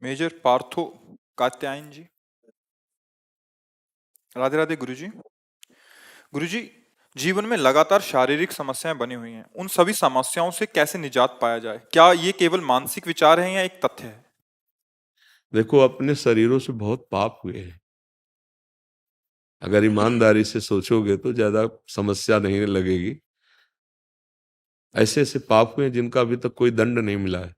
Major Partho Katyayan जी। राधे राधे गुरुजी। गुरुजी, जीवन में लगातार शारीरिक समस्याएं बनी हुई हैं। उन सभी समस्याओं से कैसे निजात पाया जाए? क्या ये केवल मानसिक विचार हैं या एक तथ्य है? देखो, अपने शरीरों से बहुत पाप हुए हैं। अगर ईमानदारी से सोचोगे तो ज्यादा समस्या नहीं लगेगी। ऐसे ऐसे पाप हुए हैं जिनका अभी तक कोई दंड नहीं मिला है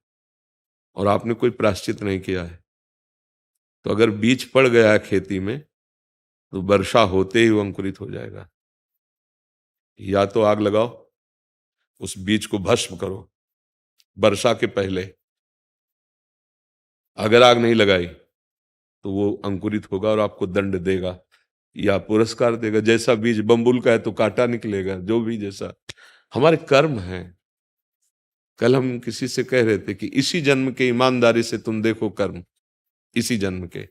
और आपने कोई प्रायश्चित नहीं किया है। तो अगर बीज पड़ गया है खेती में तो वर्षा होते ही वो अंकुरित हो जाएगा। या तो आग लगाओ, उस बीज को भस्म करो वर्षा के पहले। अगर आग नहीं लगाई तो वो अंकुरित होगा और आपको दंड देगा या पुरस्कार देगा। जैसा बीज बम्बुल का है तो कांटा निकलेगा, जो भी जैसा हमारे कर्म है। कल हम किसी से कह रहे थे कि इसी जन्म के ईमानदारी से तुम देखो कर्म, इसी जन्म के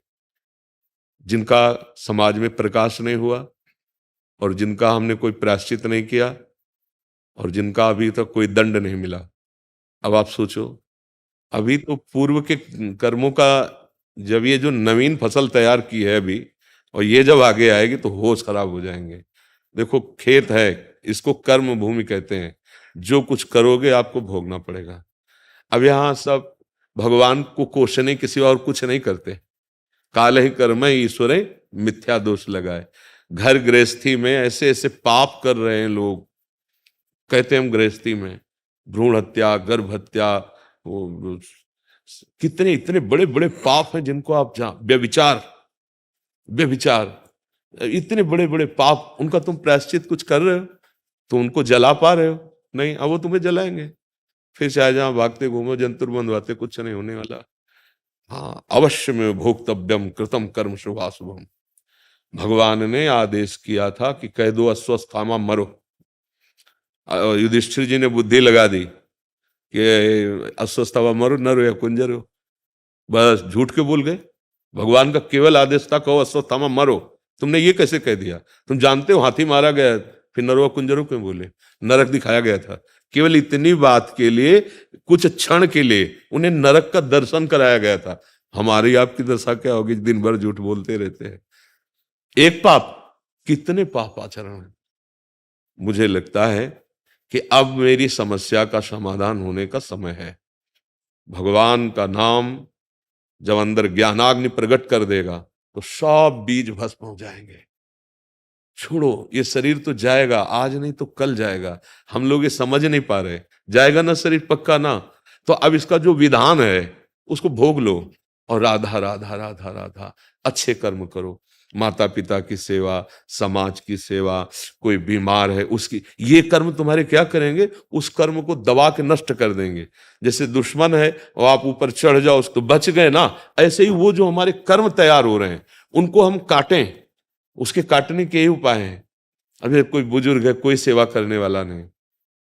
जिनका समाज में प्रकाश नहीं हुआ और जिनका हमने कोई प्रायश्चित नहीं किया और जिनका अभी तक कोई दंड नहीं मिला। अब आप सोचो, अभी तो पूर्व के कर्मों का, जब ये जो नवीन फसल तैयार की है अभी, और ये जब आगे आएगी तो होश खराब हो जाएंगे। देखो, खेत है, इसको कर्म भूमि कहते हैं। जो कुछ करोगे आपको भोगना पड़ेगा। अब यहां सब भगवान को कोसने के सिवा और कुछ नहीं करते। काल ही कर्म ईश्वर मिथ्या दोष लगाए। घर गृहस्थी में ऐसे ऐसे पाप कर रहे हैं लोग। कहते हैं हम गृहस्थी में भ्रूण हत्या, गर्भ हत्या, वो कितने इतने बड़े बड़े पाप हैं जिनको आप व्यभिचार, व्यभिचार, इतने बड़े बड़े पाप, उनका तुम प्रायश्चित कुछ कर रहे हो? तो उनको जला पा रहे हो? नहीं, अब वो तुम्हें जलाएंगे। फिर चाहे जहां भागते घूमो, जंतुर बंधवाते, कुछ नहीं होने वाला। हाँ, अवश्य में भोक्तव्यम कृतम कर्म शुभाशुभम। भगवान ने आदेश किया था कि कह दो अस्वस्थामा मरो। युधिष्ठिर जी ने बुद्धि लगा दी कि अस्वस्थामा मरो, न रो या कुंजर हो। बस झूठ के बोल गए। भगवान का केवल आदेश था कहो अश्वत्थामा मरो। तुमने ये कैसे कह दिया? तुम जानते हो हाथी मारा गया, फिर नरवा कुंजरो क्यों बोले? नरक दिखाया गया था। केवल इतनी बात के लिए, कुछ क्षण के लिए उन्हें नरक का दर्शन कराया गया था। हमारी आपकी दशा क्या होगी? दिन भर झूठ बोलते रहते हैं। एक पाप, कितने पाप आचरण है। मुझे लगता है कि अब मेरी समस्या का समाधान होने का समय है। भगवान का नाम जब अंदर ज्ञानाग्नि प्रकट कर देगा तो सब बीज भस्म हो जाएंगे। छोड़ो, ये शरीर तो जाएगा, आज नहीं तो कल जाएगा। हम लोग ये समझ नहीं पा रहे। जाएगा ना शरीर, पक्का ना। तो अब इसका जो विधान है उसको भोग लो और राधा राधा राधा राधा अच्छे कर्म करो। माता पिता की सेवा, समाज की सेवा, कोई बीमार है उसकी, ये कर्म तुम्हारे क्या करेंगे? उस कर्म को दबा के नष्ट कर देंगे। जैसे दुश्मन है और आप ऊपर चढ़ जाओ तो बच गए ना, ऐसे ही वो जो हमारे कर्म तैयार हो रहे हैं उनको हम काटें। उसके काटने के ही उपाय हैं। अभी कोई बुजुर्ग है, कोई सेवा करने वाला नहीं,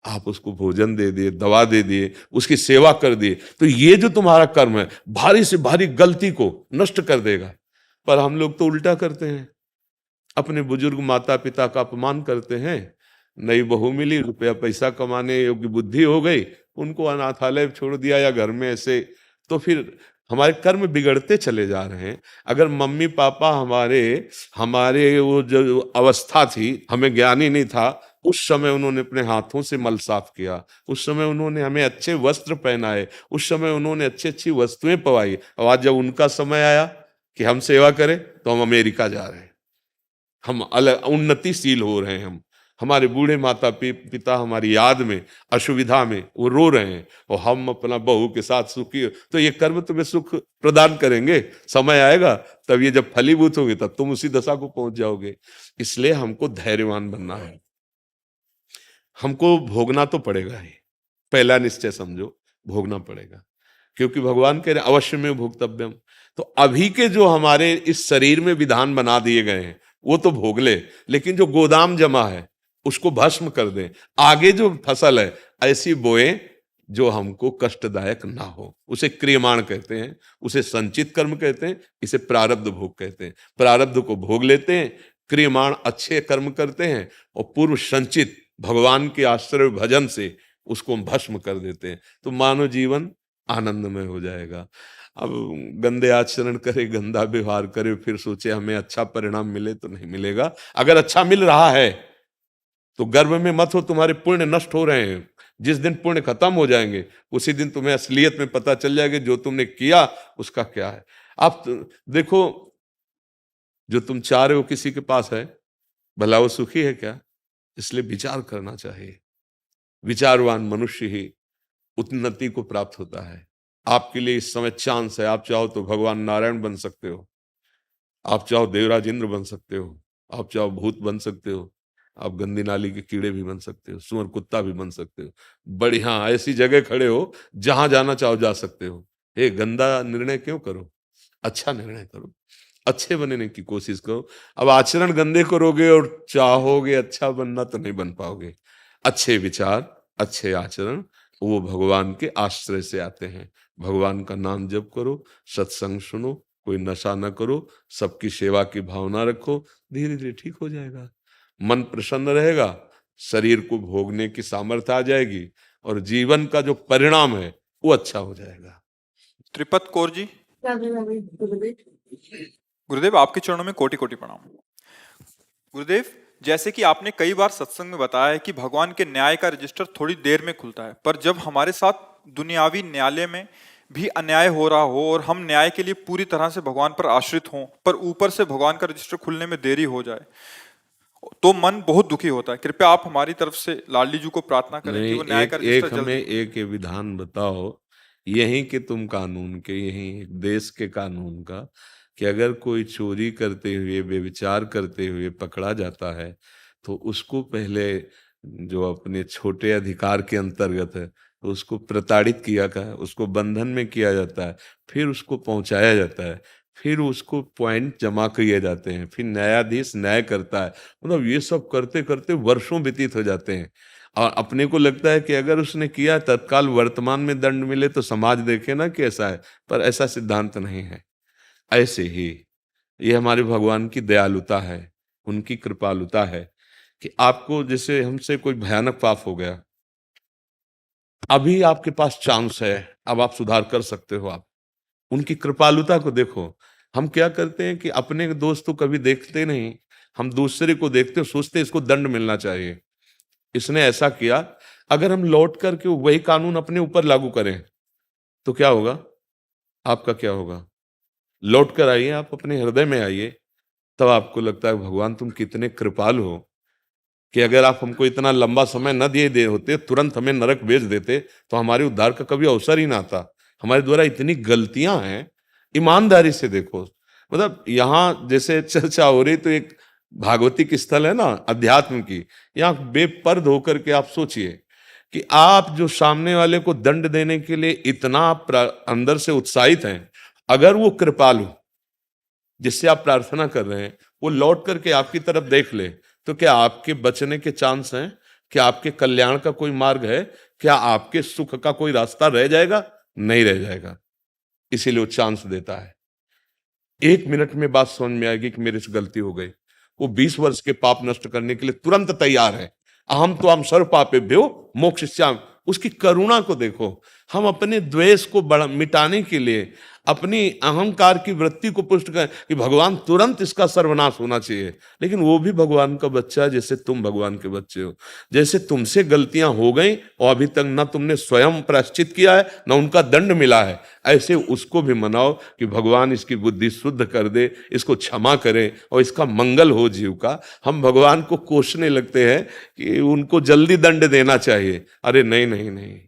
आप उसको भोजन दे दिए, दवा दे दिए, उसकी सेवा कर दिए, तो ये जो तुम्हारा कर्म है भारी से भारी गलती को नष्ट कर देगा। पर हम लोग तो उल्टा करते हैं, अपने बुजुर्ग माता पिता का अपमान करते हैं। नई बहू मिली, रुपया पैसा कमाने योग्य बुद्धि हो गई, उनको अनाथालय छोड़ दिया या घर में ऐसे, तो फिर हमारे कर्म बिगड़ते चले जा रहे हैं। अगर मम्मी पापा हमारे हमारे वो जो अवस्था थी, हमें ज्ञान ही नहीं था, उस समय उन्होंने अपने हाथों से मल साफ किया, उस समय उन्होंने हमें अच्छे वस्त्र पहनाए, उस समय उन्होंने अच्छी अच्छी वस्तुएं पवाई। और आज जब उनका समय आया कि हम सेवा करें तो हम अमेरिका जा रहे हैं, हम अलग उन्नतिशील हो रहे हैं। हम हमारे बूढ़े माता पिता हमारी याद में, असुविधा में वो रो रहे हैं और हम अपना बहू के साथ सुखी। तो ये कर्म तुम्हें सुख प्रदान करेंगे। समय आएगा तब ये जब फलीभूत होंगे तब तुम उसी दशा को पहुंच जाओगे। इसलिए हमको धैर्यवान बनना है। हमको भोगना तो पड़ेगा ही, पहला निश्चय समझो, भोगना पड़ेगा। क्योंकि भगवान कह रहे अवश्य में भोक्तव्यम। तो अभी के जो हमारे इस शरीर में विधान बना दिए गए हैं वो तो भोग ले, लेकिन जो गोदाम जमा है उसको भस्म कर दें। आगे जो फसल है ऐसी बोए जो हमको कष्टदायक ना हो, उसे क्रियमाण कहते हैं, उसे संचित कर्म कहते हैं, इसे प्रारब्ध भोग कहते हैं। प्रारब्ध को भोग लेते हैं, क्रियमाण अच्छे कर्म करते हैं और पूर्व संचित भगवान के आश्रय भजन से उसको हम भस्म कर देते हैं। तो मानव जीवन आनंदमय हो जाएगा। अब गंदे आचरण करे, गंदा व्यवहार करे, फिर सोचे हमें अच्छा परिणाम मिले, तो नहीं मिलेगा। अगर अच्छा मिल रहा है तो गर्व में मत हो, तुम्हारे पुण्य नष्ट हो रहे हैं। जिस दिन पुण्य खत्म हो जाएंगे उसी दिन तुम्हें असलियत में पता चल जाएगा जो तुमने किया उसका क्या है। आप देखो, जो तुम चाह रहे हो किसी के पास है, भला वो सुखी है क्या? इसलिए विचार करना चाहिए। विचारवान मनुष्य ही उन्नति को प्राप्त होता है। आपके लिए इस समय चांस है, आप चाहो तो भगवान नारायण बन सकते हो, आप चाहो देवराज इंद्र बन सकते हो, आप चाहो भूत बन सकते हो, आप गंदी नाली के कीड़े भी बन सकते हो, सुअर कुत्ता भी बन सकते हो। बढ़िया ऐसी जगह खड़े हो जहां जाना चाहो जा सकते हो। ये गंदा निर्णय क्यों करो, अच्छा निर्णय करो, अच्छे बनने की कोशिश करो। अब आचरण गंदे करोगे और चाहोगे अच्छा बनना तो नहीं बन पाओगे। अच्छे विचार, अच्छे आचरण वो भगवान के आश्रय से आते हैं। भगवान का नाम जप करो, सत्संग सुनो, कोई नशा न करो, सबकी सेवा की भावना रखो, धीरे धीरे ठीक हो जाएगा। मन प्रसन्न रहेगा, शरीर को भोगने की सामर्थ्य आ जाएगी और जीवन का जो परिणाम है वो अच्छा हो जाएगा। त्रिपत कौर जी, गुरुदेव आपके चरणों में कोटि कोटि प्रणाम। गुरुदेव, जैसे कि आपने कई बार सत्संग में बताया है कि भगवान के न्याय का रजिस्टर थोड़ी देर में खुलता है, पर जब हमारे साथ दुनियावी न्यायालय में भी अन्याय हो रहा हो और हम न्याय के लिए पूरी तरह से भगवान पर आश्रित हों, पर ऊपर से भगवान का रजिस्टर खुलने में देरी हो जाए, तो मन बहुत दुखी होता है। कृपया आप हमारी तरफ से लाडली जी को प्रार्थना करें कि नहीं, वो न्याय का एक रजिस्टर एक हमें जल्दी। एक ये विधान बताओ, यहीं के तुम कानून के, यहीं देश के कानून का, कि अगर कोई चोरी करते हुए, व्यभिचार करते हुए पकड़ा जाता है तो उसको पहले जो अपने छोटे अधिकार के अंतर्गत है तो उसको प्रताड़ित किया का है, उसको बंधन में किया जाता है, फिर उसको पहुंचाया जाता है, फिर उसको पॉइंट जमा किए जाते हैं, फिर न्यायाधीश न्याय करता है। मतलब ये सब करते करते वर्षों व्यतीत हो जाते हैं और अपने को लगता है कि अगर उसने किया तत्काल वर्तमान में दंड मिले तो समाज देखे ना कि ऐसा है, पर ऐसा सिद्धांत नहीं है। ऐसे ही ये हमारे भगवान की दयालुता है, उनकी कृपालुता है कि आपको जैसे हमसे कोई भयानक पाप हो गया, अभी आपके पास चांस है, अब आप सुधार कर सकते हो। आप उनकी कृपालुता को देखो। हम क्या करते हैं कि अपने दोस्त को कभी देखते नहीं, हम दूसरे को देखते हो, सोचते इसको दंड मिलना चाहिए, इसने ऐसा किया। अगर हम लौट करके वही कानून अपने ऊपर लागू करें तो क्या होगा? आपका क्या होगा? लौट कर आइए, आप अपने हृदय में आइए, तब आपको लगता है भगवान तुम कितने कृपालु हो कि अगर आप हमको इतना लंबा समय न दिए दे होते, तुरंत हमें नरक भेज देते, तो हमारे उद्धार का कभी अवसर ही ना आता। हमारे द्वारा इतनी गलतियां हैं, ईमानदारी से देखो। मतलब यहाँ जैसे चर्चा हो रही तो एक भागवतिक स्थल है ना अध्यात्म की, यहाँ बेपर्द होकर के आप सोचिए कि आप जो सामने वाले को दंड देने के लिए इतना अंदर से उत्साहित हैं, अगर वो कृपालु जिससे आप प्रार्थना कर रहे हैं वो लौट करके आपकी तरफ देख ले, तो क्या आपके बचने के चांस हैं? क्या आपके कल्याण का कोई मार्ग है? क्या आपके सुख का कोई रास्ता रह जाएगा? नहीं रह जाएगा। इसीलिए वो चांस देता है। 1 मिनट में बात समझ में आएगी कि मेरे से गलती हो गई। वो 20 वर्ष के पाप नष्ट करने के लिए तुरंत तैयार है। अहम तो हम सर्व पापेभ्यो मोक्षयिष्यामि। उसकी करुणा को देखो। हम अपने द्वेष को मिटाने के लिए, अपनी अहंकार की वृत्ति को पुष्ट करें कि भगवान तुरंत इसका सर्वनाश होना चाहिए, लेकिन वो भी भगवान का बच्चा है जैसे तुम भगवान के बच्चे हो। जैसे तुमसे गलतियां हो गई और अभी तक ना तुमने स्वयं प्रायश्चित किया है ना उनका दंड मिला है, ऐसे उसको भी मनाओ कि भगवान इसकी बुद्धि शुद्ध कर दे, इसको क्षमा करे और इसका मंगल हो जीव का। हम भगवान को कोसने लगते हैं कि उनको जल्दी दंड देना चाहिए। अरे नहीं नहीं नहीं,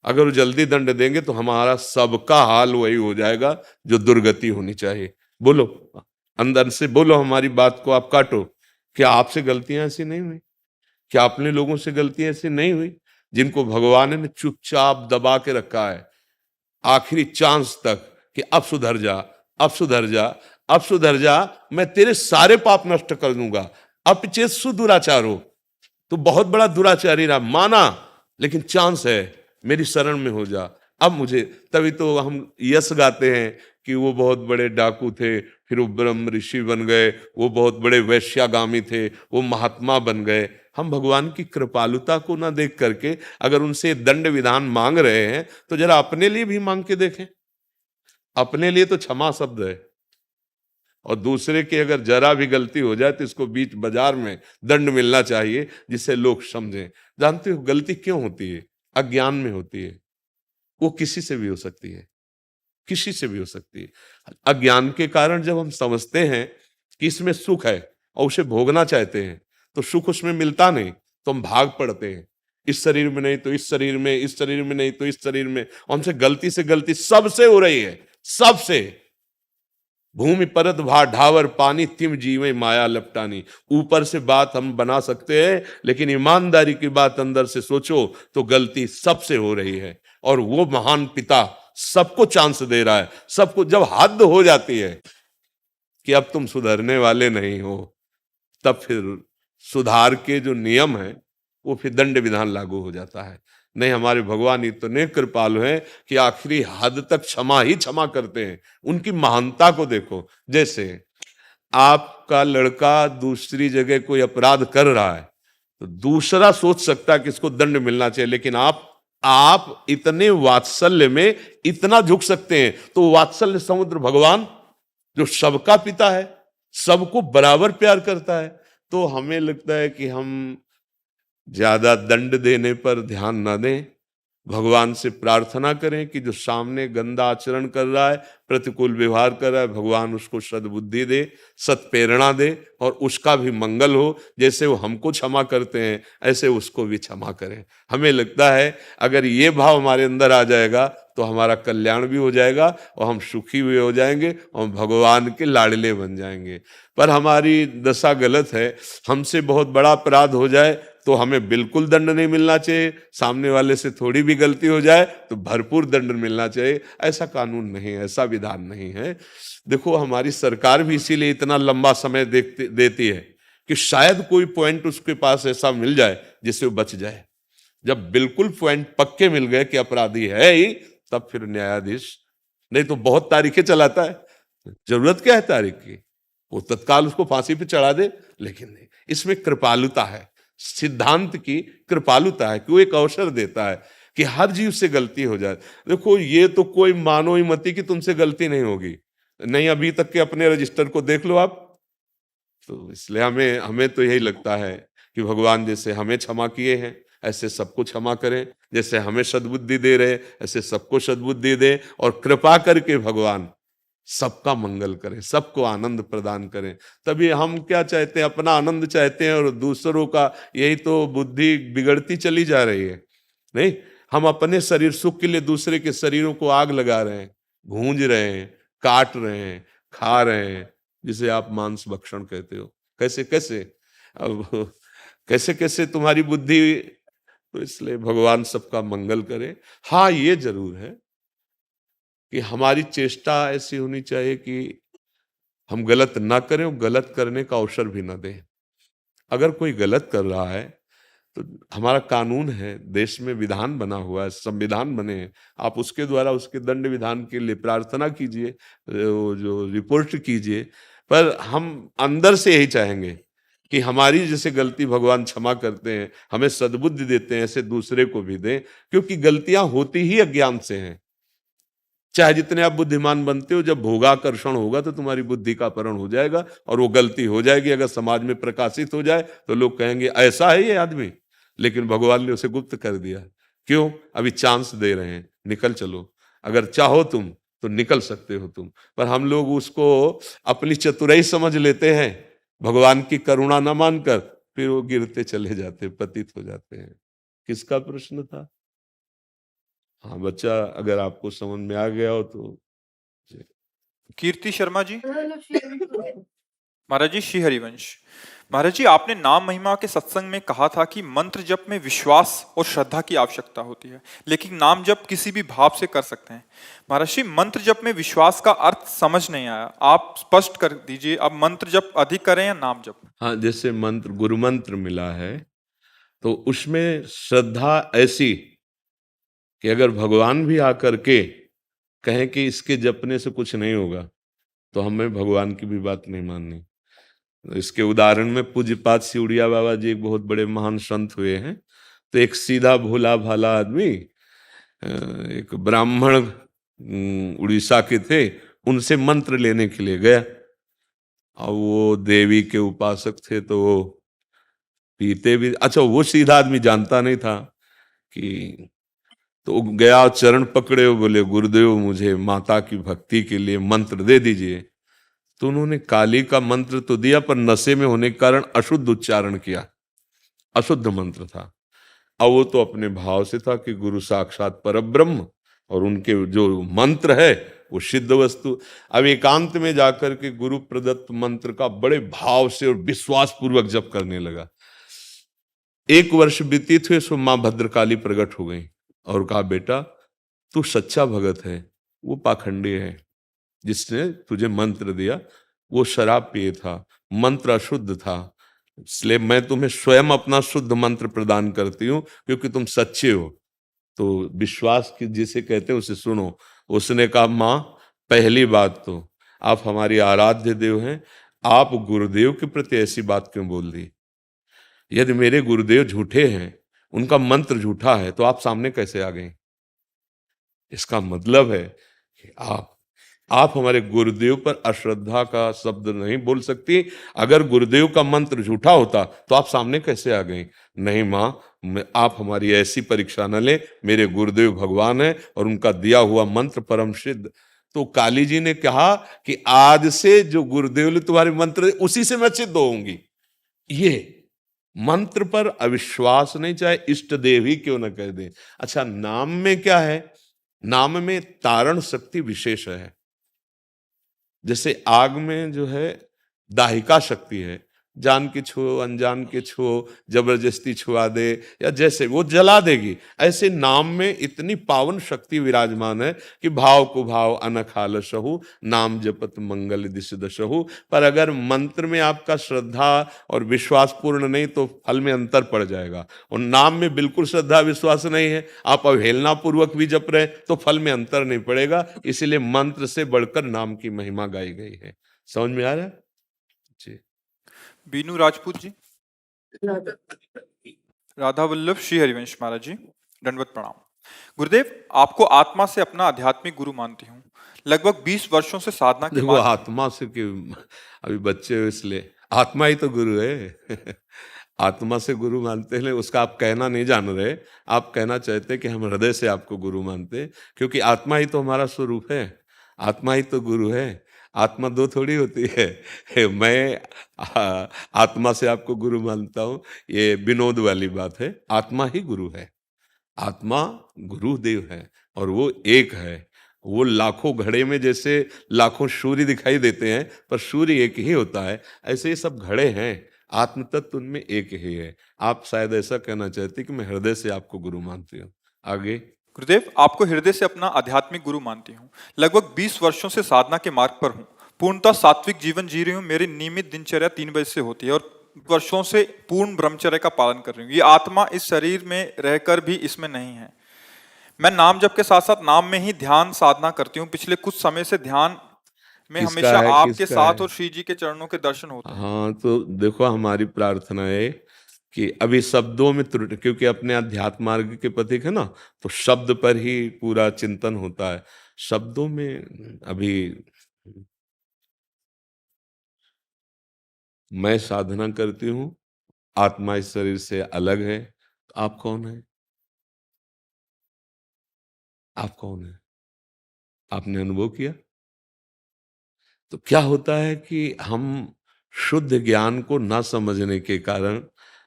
अगर वो जल्दी दंड देंगे तो हमारा सबका हाल वही हो जाएगा जो दुर्गति होनी चाहिए। बोलो, अंदर से बोलो, हमारी बात को आप काटो। क्या आपसे गलतियां ऐसी नहीं हुई? क्या अपने लोगों से गलतियां ऐसी नहीं हुई जिनको भगवान ने चुपचाप दबा के रखा है आखिरी चांस तक कि अब सुधर जा, अब सुधर जा, अब सुधर जा, मैं तेरे सारे पाप नष्ट कर दूंगा। अपचेत्सु दुराचारो, तो बहुत बड़ा दुराचारी रहा, माना, लेकिन चांस है, मेरी शरण में हो जा। अब मुझे, तभी तो हम यश गाते हैं कि वो बहुत बड़े डाकू थे, फिर वो ब्रह्म ऋषि बन गए, वो बहुत बड़े वैश्यागामी थे, वो महात्मा बन गए। हम भगवान की कृपालुता को ना देख करके अगर उनसे दंड विधान मांग रहे हैं तो जरा अपने लिए भी मांग के देखें। अपने लिए तो क्षमा शब्द है, और दूसरे की अगर जरा भी गलती हो जाए तो इसको बीच बाजार में दंड मिलना चाहिए जिससे लोग समझें। जानते हो गलती क्यों होती है? अज्ञान में होती है। वो किसी से भी हो सकती है, किसी से भी हो सकती है। अज्ञान के कारण जब हम समझते हैं कि इसमें सुख है और उसे भोगना चाहते हैं तो सुख उसमें मिलता नहीं, तो हम भाग पड़ते हैं। इस शरीर में नहीं तो इस शरीर में, इस शरीर में नहीं तो इस शरीर में। और हमसे गलती से गलती सबसे हो रही है, सबसे। भूमि परत भा ढावर पानी तिम जीवे माया लपटानी। ऊपर से बात हम बना सकते हैं, लेकिन ईमानदारी की बात अंदर से सोचो तो गलती सबसे हो रही है। और वो महान पिता सबको चांस दे रहा है। सबको जब हद हो जाती है कि अब तुम सुधरने वाले नहीं हो, तब फिर सुधार के जो नियम है वो फिर दंड विधान लागू हो जाता है। नहीं, हमारे भगवान इतने कृपालु हैं कि आखिरी हद तक क्षमा ही क्षमा करते हैं। उनकी महानता को देखो। जैसे आपका लड़का दूसरी जगह कोई अपराध कर रहा है तो दूसरा सोच सकता है कि इसको दंड मिलना चाहिए, लेकिन आप इतने वात्सल्य में इतना झुक सकते हैं। तो वात्सल्य समुद्र भगवान जो सबका पिता है, सबको बराबर प्यार करता है। तो हमें लगता है कि हम ज्यादा दंड देने पर ध्यान ना दें, भगवान से प्रार्थना करें कि जो सामने गंदा आचरण कर रहा है, प्रतिकूल व्यवहार कर रहा है, भगवान उसको सद्बुद्धि दे, सत्प्रेरणा दे और उसका भी मंगल हो। जैसे वो हमको क्षमा करते हैं ऐसे उसको भी क्षमा करें। हमें लगता है अगर ये भाव हमारे अंदर आ जाएगा तो हमारा कल्याण भी हो जाएगा और हम सुखी भी हो जाएंगे और भगवान के लाडले बन जाएंगे। पर हमारी दशा गलत है। हमसे बहुत बड़ा अपराध हो जाए तो हमें बिल्कुल दंड नहीं मिलना चाहिए, सामने वाले से थोड़ी भी गलती हो जाए तो भरपूर दंड मिलना चाहिए। ऐसा कानून नहीं है, ऐसा विधान नहीं है। देखो, हमारी सरकार भी इसीलिए इतना लंबा समय देती है कि शायद कोई पॉइंट उसके पास ऐसा मिल जाए जिससे वो बच जाए। जब बिल्कुल पॉइंट पक्के मिल गए कि अपराधी है ही, तब फिर न्यायाधीश, नहीं तो बहुत तारीखें चलाता है। जरूरत क्या है तारीख की? वो तत्काल उसको फांसी पे चढ़ा दे। लेकिन नहीं, इसमें कृपालुता है, सिद्धांत की कृपालुता है कि वो एक अवसर देता है कि हर जीव से गलती हो जाए। देखो, ये तो कोई मानो ही मती कि तुमसे गलती नहीं होगी। नहीं, अभी तक के अपने रजिस्टर को देख लो आप। तो इसलिए हमें तो यही लगता है कि भगवान जैसे हमें क्षमा किए हैं ऐसे सबको क्षमा करें, जैसे हमें सद्बुद्धि दे रहे ऐसे सबको सद्बुद्धि दे, और कृपा करके भगवान सबका मंगल करें, सबको आनंद प्रदान करें। तभी हम क्या चाहते हैं? अपना आनंद चाहते हैं और दूसरों का। यही तो बुद्धि बिगड़ती चली जा रही है। नहीं, हम अपने शरीर सुख के लिए दूसरे के शरीरों को आग लगा रहे हैं, भूंज रहे हैं, काट रहे हैं, खा रहे हैं, जिसे आप मांस भक्षण कहते हो। कैसे कैसे अब कैसे कैसे तुम्हारी बुद्धि। तो इसलिए भगवान सबका मंगल करे। हाँ, ये जरूर है कि हमारी चेष्टा ऐसी होनी चाहिए कि हम गलत ना करें और गलत करने का अवसर भी ना दें। अगर कोई गलत कर रहा है तो हमारा कानून है, देश में विधान बना हुआ है, संविधान बने हैं, आप उसके द्वारा उसके दंड विधान के लिए प्रार्थना कीजिए, जो रिपोर्ट कीजिए। पर हम अंदर से यही चाहेंगे कि हमारी जैसे गलती भगवान क्षमा करते हैं, हमें सद्बुद्धि देते हैं, ऐसे दूसरे को भी दें। क्योंकि गलतियां होती ही अज्ञान से हैं। चाहे जितने आप बुद्धिमान बनते हो, जब भोगाकर्षण होगा तो तुम्हारी बुद्धि का अपहरण हो जाएगा और वो गलती हो जाएगी। अगर समाज में प्रकाशित हो जाए तो लोग कहेंगे ऐसा है ये आदमी, लेकिन भगवान ने उसे गुप्त कर दिया। क्यों? अभी चांस दे रहे हैं, निकल चलो। अगर चाहो तुम तो निकल सकते हो तुम। पर हम लोग उसको अपनी चतुराई समझ लेते हैं, भगवान की करुणा न मानकर फिर वो गिरते चले जाते, पतित हो जाते हैं। किसका प्रश्न था? हाँ बच्चा, अगर आपको समझ में आ गया हो तो। कीर्ति शर्मा जी। महाराज जी, श्री हरिवंश। महाराज जी, आपने नाम महिमा के सत्संग में कहा था कि मंत्र जप में विश्वास और श्रद्धा की आवश्यकता होती है, लेकिन नाम जप किसी भी भाव से कर सकते हैं। महाराज जी, मंत्र जप में विश्वास का अर्थ समझ नहीं आया, आप स्पष्ट कर दीजिए। अब मंत्र जप अधिक करें या नाम जप? हाँ, जैसे मंत्र गुरु मंत्र मिला है तो उसमें श्रद्धा ऐसी कि अगर भगवान भी आकर के कहें कि इसके जपने से कुछ नहीं होगा तो हमें भगवान की भी बात नहीं माननी। इसके उदाहरण में पूज्यपाद सिउड़िया बाबा जी एक बहुत बड़े महान संत हुए हैं। तो एक सीधा भोला भाला आदमी, एक ब्राह्मण उड़ीसा के थे, उनसे मंत्र लेने के लिए गया। अब वो देवी के उपासक थे तो वो पीते भी, अच्छा वो सीधा आदमी जानता नहीं था कि, तो गया चरण पकड़े, बोले गुरुदेव मुझे माता की भक्ति के लिए मंत्र दे दीजिए। तो उन्होंने काली का मंत्र तो दिया, पर नशे में होने के कारण अशुद्ध उच्चारण किया, अशुद्ध मंत्र था। अब वो तो अपने भाव से था कि गुरु साक्षात परब्रह्म और उनके जो मंत्र है वो सिद्ध वस्तु। अब एकांत में जाकर के गुरु प्रदत्त मंत्र का बड़े भाव से और विश्वास पूर्वक जप करने लगा। 1 वर्ष व्यतीत हुए सो मां भद्रकाली प्रकट हो गई और कहा, बेटा तू सच्चा भगत है, वो पाखंडी है जिसने तुझे मंत्र दिया, वो शराब पिए था, मंत्र अशुद्ध था, इसलिए मैं तुम्हें स्वयं अपना शुद्ध मंत्र प्रदान करती हूं क्योंकि तुम सच्चे हो। तो विश्वास की जिसे कहते हैं उसे सुनो। उसने कहा, मां पहली बात तो आप हमारी आराध्य देव हैं, आप गुरुदेव के प्रति ऐसी बात क्यों बोल दी? यदि मेरे गुरुदेव झूठे हैं, उनका मंत्र झूठा है, तो आप सामने कैसे आ गए? इसका मतलब है कि आप हमारे गुरुदेव पर अश्रद्धा का शब्द नहीं बोल सकती। अगर गुरुदेव का मंत्र झूठा होता तो आप सामने कैसे आ गई? नहीं मां, आप हमारी ऐसी परीक्षा न ले, मेरे गुरुदेव भगवान है और उनका दिया हुआ मंत्र परम सिद्ध। तो काली जी ने कहा कि आज से जो गुरुदेव ने तुम्हारे मंत्र, उसी से मैं सिद्ध होऊंगी। ये मंत्र पर अविश्वास नहीं, चाहे इष्ट देव ही क्यों न कह दे। अच्छा, नाम में क्या है? नाम में तारण शक्ति विशेष है। जैसे आग में जो है दाहिका शक्ति है, जान के छुओ अनजान के छुओ, जबरदस्ती छुआ दे या जैसे वो जला देगी, ऐसे नाम में इतनी पावन शक्ति विराजमान है कि भाव को भाव अनखाल सहु, नाम जपत मंगल दिश दशहु। पर अगर मंत्र में आपका श्रद्धा और विश्वास पूर्ण नहीं तो फल में अंतर पड़ जाएगा। और नाम में बिल्कुल श्रद्धा विश्वास नहीं है, आप अवहेलना पूर्वक भी जप रहे तो फल में अंतर नहीं पड़ेगा। इसलिए मंत्र से बढ़कर नाम की महिमा गाई गई है। समझ में आ रहा है जी? बीनू राजपूत जी। राधा वल्लभ श्री हरिवंश महाराज जी, दंडवत प्रणाम। गुरुदेव, आपको आत्मा से अपना आध्यात्मिक गुरु मानती हूँ। लगभग 20 वर्षों से साधना के देखो बाद आत्मा से कि अभी बच्चे हो इसलिए आत्मा ही तो गुरु है। आत्मा से गुरु मानते हैं, उसका आप कहना नहीं जान रहे। आप कहना चाहते कि हम हृदय से आपको गुरु मानते, क्योंकि आत्मा ही तो हमारा स्वरूप है, आत्मा ही तो गुरु है। आत्मा दो थोड़ी होती है। मैं आत्मा से आपको गुरु मानता हूं, ये विनोद वाली बात है। आत्मा ही गुरु है, आत्मा गुरुदेव है और वो एक है। वो लाखों घड़े में जैसे लाखों सूर्य दिखाई देते हैं, पर सूर्य एक ही होता है, ऐसे ये सब घड़े हैं, आत्म तत्व उनमें एक ही है। आप शायद ऐसा कहना चाहते कि मैं हृदय से आपको गुरु मानती हूँ। आगे। गुरुदेव, आपको हृदय से अपना आध्यात्मिक गुरु मानती हूँ। लगभग 20 वर्षों से साधना के मार्ग पर हूँ। पूर्णतः सात्विक जीवन जी रही हूँ। मेरी नियमित दिनचर्या 3 बजे से होती है और वर्षों से पूर्ण ब्रह्मचर्य का पालन कर रही हूँ। ये आत्मा इस शरीर में रहकर भी इसमें नहीं है। मैं नाम जप के साथ साथ नाम में ही ध्यान साधना करती हूँ। पिछले कुछ समय से ध्यान में किसका हमेशा है, आपके किसका साथ है? और श्री जी के चरणों के दर्शन होते हैं। हाँ, तो देखो हमारी प्रार्थना है कि अभी शब्दों में त्रुटि, क्योंकि अपने अध्यात्म मार्ग के पथिक है ना, तो शब्द पर ही पूरा चिंतन होता है। शब्दों में अभी मैं साधना करती हूँ, आत्मा इस शरीर से अलग है। आप कौन है? आप कौन है? आपने अनुभव किया? तो क्या होता है कि हम शुद्ध ज्ञान को ना समझने के कारण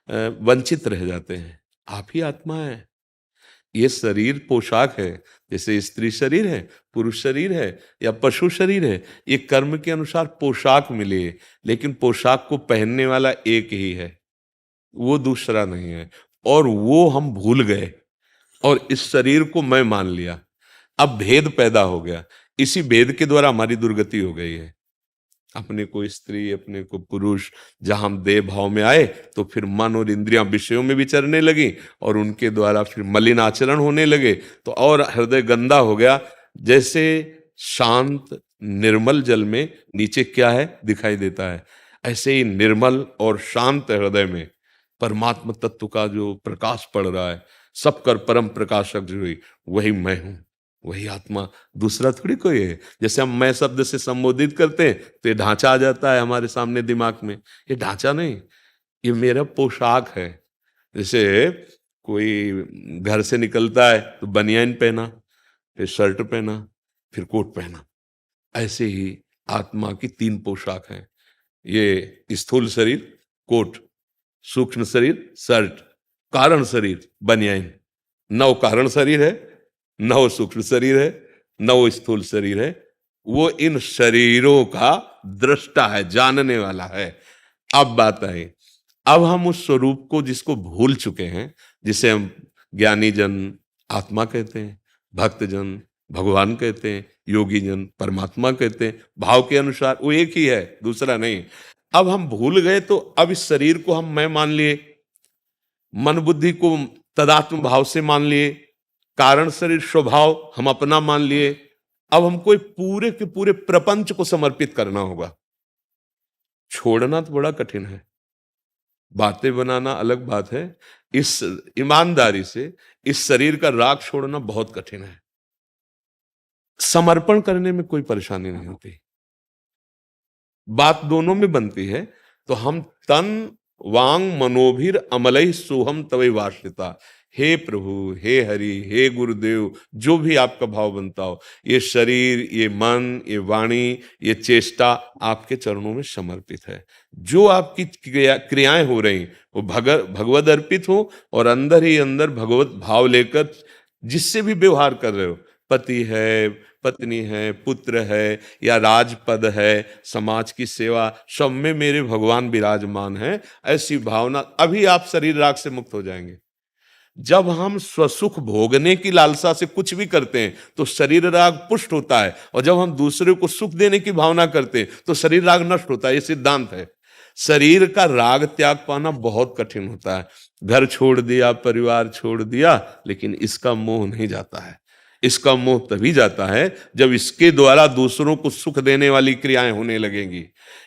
वंचित रह जाते हैं। आप ही आत्मा है। ये शरीर पोशाक है, जैसे स्त्री शरीर है, पुरुष शरीर है या पशु शरीर है। ये कर्म के अनुसार पोशाक मिली है, लेकिन पोशाक को पहनने वाला एक ही है, वो दूसरा नहीं है। और वो हम भूल गए और इस शरीर को मैं मान लिया। अब भेद पैदा हो गया। इसी भेद के द्वारा हमारी दुर्गति हो गई है। अपने को स्त्री, अपने को पुरुष, जहां हम देह भाव में आए तो फिर मन और इंद्रियां विषयों में विचरने लगी और उनके द्वारा फिर मलिन आचरण होने लगे, तो और हृदय गंदा हो गया। जैसे शांत निर्मल जल में नीचे क्या है दिखाई देता है। ऐसे ही निर्मल और शांत हृदय में परमात्मा तत्व का जो प्रकाश पड़ रहा है, सब कर परम प्रकाशक जो है, वही मैं हूं, वही आत्मा, दूसरा थोड़ी कोई है। जैसे हम मैं शब्द से संबोधित करते हैं तो ये ढांचा आ जाता है हमारे सामने दिमाग में। ये ढांचा नहीं, ये मेरा पोशाक है। जैसे कोई घर से निकलता है तो बनियान पहना, फिर शर्ट पहना, फिर कोट पहना। ऐसे ही आत्मा की तीन पोशाक हैं। ये स्थूल शरीर कोट, सूक्ष्म शरीर शर्ट, कारण शरीर बनियान। न वो कारण शरीर है, न वो सूक्ष्म शरीर है, न वो स्थूल शरीर है। वो इन शरीरों का दृष्टा है, जानने वाला है। अब बात आई, अब हम उस स्वरूप को जिसको भूल चुके हैं, जिसे हम ज्ञानी जन आत्मा कहते हैं, भक्त जन भगवान कहते हैं, योगी जन परमात्मा कहते हैं, भाव के अनुसार वो एक ही है, दूसरा नहीं। अब हम भूल गए तो अब इस शरीर को हम मैं मान लिए, मन बुद्धि को तदात्म भाव से मान लिए, कारण शरीर स्वभाव हम अपना मान लिए। अब हमको एक पूरे के पूरे प्रपंच को समर्पित करना होगा। छोड़ना तो बड़ा कठिन है, बातें बनाना अलग बात है। इस ईमानदारी से इस शरीर का राग छोड़ना बहुत कठिन है। समर्पण करने में कोई परेशानी नहीं होती, बात दोनों में बनती है। तो हम तन वांग मनोभिर अमलई सोहम तवे वाश्रिता, हे प्रभु, हे हरि, हे गुरुदेव, जो भी आपका भाव बनता हो, ये शरीर, ये मन, ये वाणी, ये चेष्टा आपके चरणों में समर्पित है। जो आपकी क्रियाएं हो रही वो भगवद अर्पित हो, और अंदर ही अंदर भगवत भाव लेकर जिससे भी व्यवहार कर रहे हो, पति है, पत्नी है, पुत्र है, या राजपद है, समाज की सेवा, सब में मेरे भगवान विराजमान है, ऐसी भावना, अभी आप शरीर राग से मुक्त हो जाएंगे। जब हम स्वसुख भोगने की लालसा से कुछ भी करते हैं तो शरीर राग पुष्ट होता है, और जब हम दूसरे को सुख देने की भावना करते हैं तो शरीर राग नष्ट होता है। ये सिद्धांत है। शरीर का राग त्याग पाना बहुत कठिन होता है। घर छोड़ दिया, परिवार छोड़ दिया, लेकिन इसका मोह नहीं जाता है। इसका मोह तभी जाता है जब इसके द्वारा दूसरों को सुख देने वाली क्रियाएं होने लगेंगी,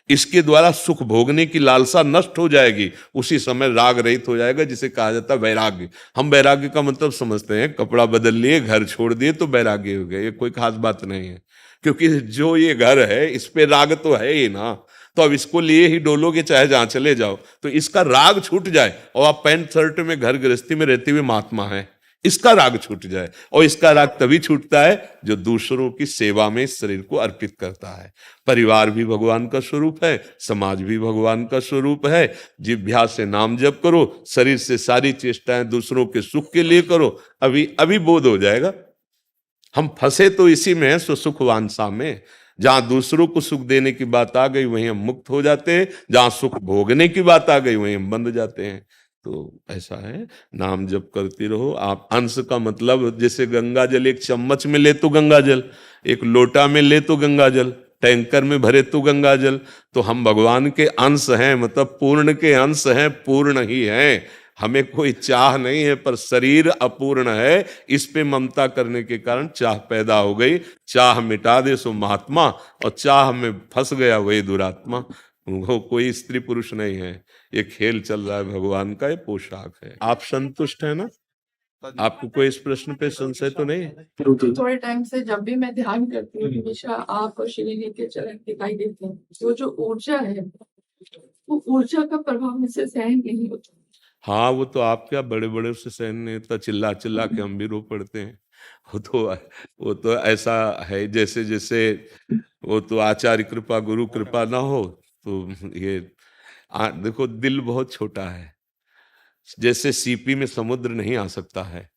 इसके द्वारा सुख भोगने की लालसा नष्ट हो जाएगी, उसी समय राग रहित हो जाएगा, जिसे कहा जाता है वैराग्य। हम वैराग्य का मतलब समझते हैं कपड़ा बदल लिए, घर छोड़ दिए तो वैराग्य हो गया। ये कोई खास बात नहीं है, क्योंकि जो ये घर है इस पे राग तो है ही ना। तो अब इसको लिए ही डोलोगे चाहे जहां चले जाओ, तो इसका राग छूट जाए और आप पैंट शर्ट में घर गृहस्थी में रहते हुए महात्मा है, इसका राग छूट जाए। और इसका राग तभी छूटता है जो दूसरों की सेवा में इस शरीर को अर्पित करता है। परिवार भी भगवान का स्वरूप है, समाज भी भगवान का स्वरूप है। जिह्वा से नाम जप करो, शरीर से सारी चेष्टाएं दूसरों के सुख के लिए करो, अभी अभी बोध हो जाएगा। हम फंसे तो इसी में है, स्वसुख वांछा में। जहां दूसरों को सुख देने की बात आ गई वहीं हम मुक्त हो जाते हैं, जहां सुख भोगने की बात आ गई वहीं हम बंध जाते हैं। तो ऐसा है, नाम जप करते रहो आप। अंश का मतलब जैसे गंगा जल एक चम्मच में ले तो गंगा जल, एक लोटा में ले तो गंगा जल, टैंकर में भरे तो गंगा जल। तो हम भगवान के अंश हैं, मतलब पूर्ण के अंश हैं, पूर्ण ही हैं। हमें कोई चाह नहीं है, पर शरीर अपूर्ण है, इस पे ममता करने के कारण चाह पैदा हो गई। चाह मिटा दे सो महात्मा, और चाह में फंस गया वही दुरात्मा। वो कोई स्त्री पुरुष नहीं है, ये खेल चल रहा है भगवान का, ये पोशाक है। आप संतुष्ट है ना? आपको कोई इस प्रश्न पे संशय तो नहीं? थोड़े टाइम से जब भी मैं ध्यान करती हूँ, हमेशा आप और श्रीनिधि के चरण दिखाई देते हैं। वो जो ऊर्जा है, वो ऊर्जा का प्रभाव मुझसे सहन नहीं होता। हाँ, वो तो आप क्या बड़े बड़े उससे सहन नहीं होता, चिल्ला चिल्ला के हम भी रो पड़ते हैं। वो तो ऐसा है, जैसे जैसे वो तो आचार्य कृपा गुरु कृपा ना हो तो ये देखो दिल बहुत छोटा है। जैसे सीपी में समुद्र नहीं आ सकता है,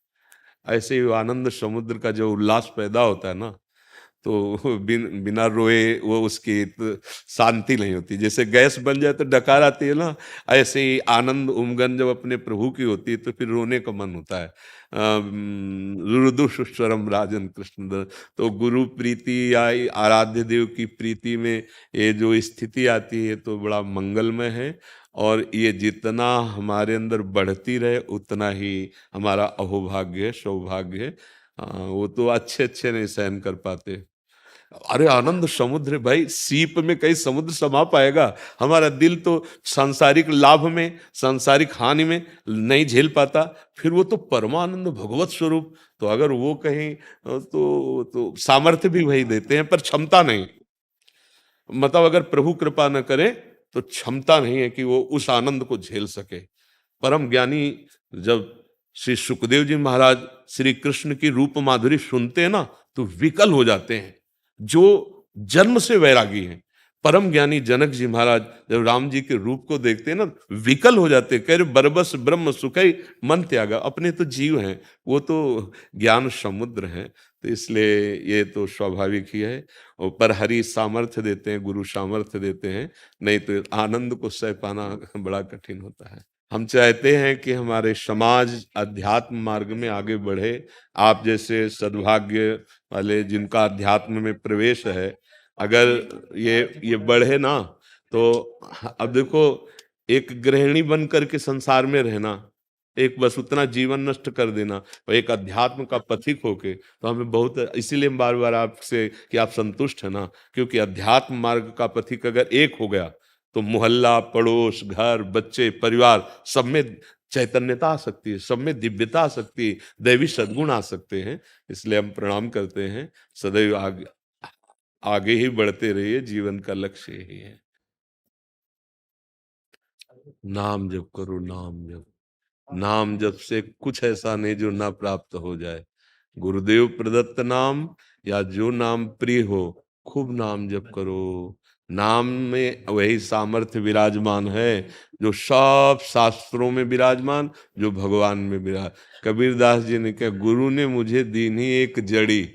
ऐसे ही आनंद समुद्र का जो उल्लास पैदा होता है ना, तो बिना रोए वो उसकी शांति नहीं होती। जैसे गैस बन जाए तो डकार आती है ना, ऐसे ही आनंद उमगन जब अपने प्रभु की होती है तो फिर रोने का मन होता है। रुदुषस्वरम राजन कृष्ण। तो गुरु प्रीति या आराध्य देव की प्रीति में ये जो स्थिति आती है तो बड़ा मंगलमय है। और ये जितना हमारे अंदर बढ़ती रहे उतना ही हमारा अहोभाग्य है, सौभाग्य है। वो तो अच्छे अच्छे नहीं सहन कर पाते। अरे आनंद समुद्र है भाई, सीप में कई समुद्र समा पाएगा? हमारा दिल तो सांसारिक लाभ में, सांसारिक हानि में नहीं झेल पाता, फिर वो तो परमानंद भगवत स्वरूप, तो अगर वो कहीं तो सामर्थ्य भी वही देते हैं, पर क्षमता नहीं। मतलब अगर प्रभु कृपा न करे तो क्षमता नहीं है कि वो उस आनंद को झेल सके। परम ज्ञानी जब श्री सुखदेव जी महाराज श्री कृष्ण की रूप माधुरी सुनते हैं ना, तो विकल हो जाते हैं। जो जन्म से वैरागी हैं, परम ज्ञानी जनक जी महाराज जब राम जी के रूप को देखते हैं ना, विकल हो जाते हैं, कह रहे बरबस ब्रह्म सुखई मन त्यागा। अपने तो जीव हैं, वो तो ज्ञान समुद्र हैं, तो इसलिए ये तो स्वाभाविक ही है। और पर हरि सामर्थ्य देते हैं, गुरु सामर्थ्य देते हैं, नहीं तो आनंद को सह पाना बड़ा कठिन होता है। हम चाहते हैं कि हमारे समाज अध्यात्म मार्ग में आगे बढ़े। आप जैसे सद्भाग्य वाले जिनका अध्यात्म में प्रवेश है, अगर ये बढ़े ना, तो अब देखो, एक गृहिणी बन करके संसार में रहना, एक बस उतना जीवन नष्ट कर देना, और एक अध्यात्म का पथिक होके, तो हमें बहुत, इसीलिए हम बार बार आपसे कि आप संतुष्ट है ना, क्योंकि अध्यात्म मार्ग का पथिक अगर एक हो गया तो मोहल्ला, पड़ोस, घर, बच्चे, परिवार, सब में चैतन्यता आ सकती है, सब में दिव्यता आ सकती है, दैवी सद्गुण आ सकते हैं। इसलिए हम प्रणाम करते हैं। सदैव आगे आगे ही बढ़ते रहिए, जीवन का लक्ष्य यही है। नाम जप करो, नाम जप। नाम जप से कुछ ऐसा नहीं जो ना प्राप्त हो जाए। गुरुदेव प्रदत्त नाम या जो नाम प्रिय हो, खूब नाम जप करो। नाम में वही सामर्थ्य विराजमान है जो सब शास्त्रों में विराजमान, जो भगवान में विराज। कबीरदास जी ने कहा, गुरु ने मुझे दीनी एक जड़ी,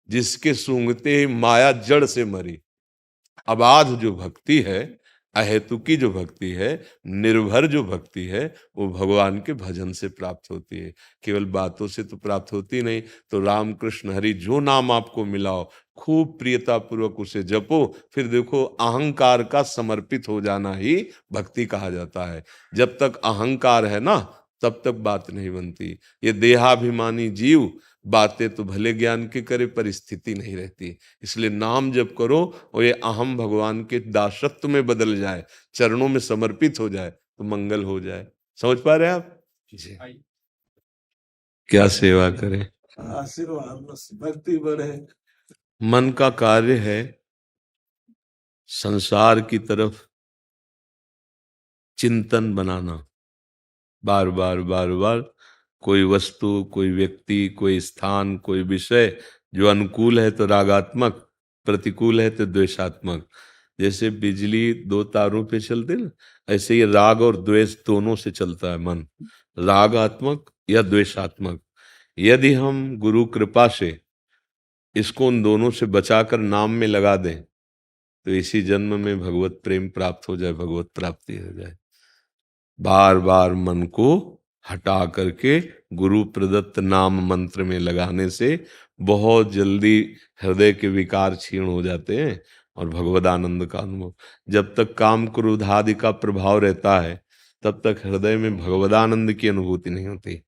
जिसके सूंघते ही माया जड़ से मरी। अबाध जो भक्ति है, अहेतुकी जो भक्ति है, निर्भर जो भक्ति है, वो भगवान के भजन से प्राप्त होती है। केवल बातों से तो प्राप्त होती नहीं। तो राम कृष्ण हरि जो नाम आपको मिलाओ, खूब प्रियता पूर्वक उसे जपो। फिर देखो, अहंकार का समर्पित हो जाना ही भक्ति कहा जाता है। जब तक अहंकार है ना, तब तक बात नहीं बनती। ये देहाभिमानी जीव बातें तो भले ज्ञान की करे, पर स्थिति नहीं रहती। इसलिए नाम जप करो, और ये अहम भगवान के दासत्व में बदल जाए, चरणों में समर्पित हो जाए, तो मंगल हो जाए। समझ पा रहे हैं आप जी? क्या सेवा करें, आशीर्वाद, बस भक्ति बढ़े। मन का कार्य है संसार की तरफ चिंतन बनाना, बार बार बार बार कोई वस्तु, कोई व्यक्ति, कोई स्थान, कोई विषय जो अनुकूल है तो रागात्मक, प्रतिकूल है तो द्वेषात्मक। जैसे बिजली दो तारों पे चलते ना, ऐसे ही राग और द्वेष दोनों से चलता है मन, रागात्मक या द्वेषात्मक। यदि हम गुरु कृपा से इसको उन दोनों से बचाकर नाम में लगा दें, तो इसी जन्म में भगवत प्रेम प्राप्त हो जाए, भगवत प्राप्ति हो जाए। बार बार मन को हटा करके गुरु प्रदत्त नाम मंत्र में लगाने से बहुत जल्दी हृदय के विकार क्षीण हो जाते हैं, और भगवद आनंद का अनुभव। जब तक काम क्रोध आदि का प्रभाव रहता है, तब तक हृदय में भगवदानंद की अनुभूति नहीं होती।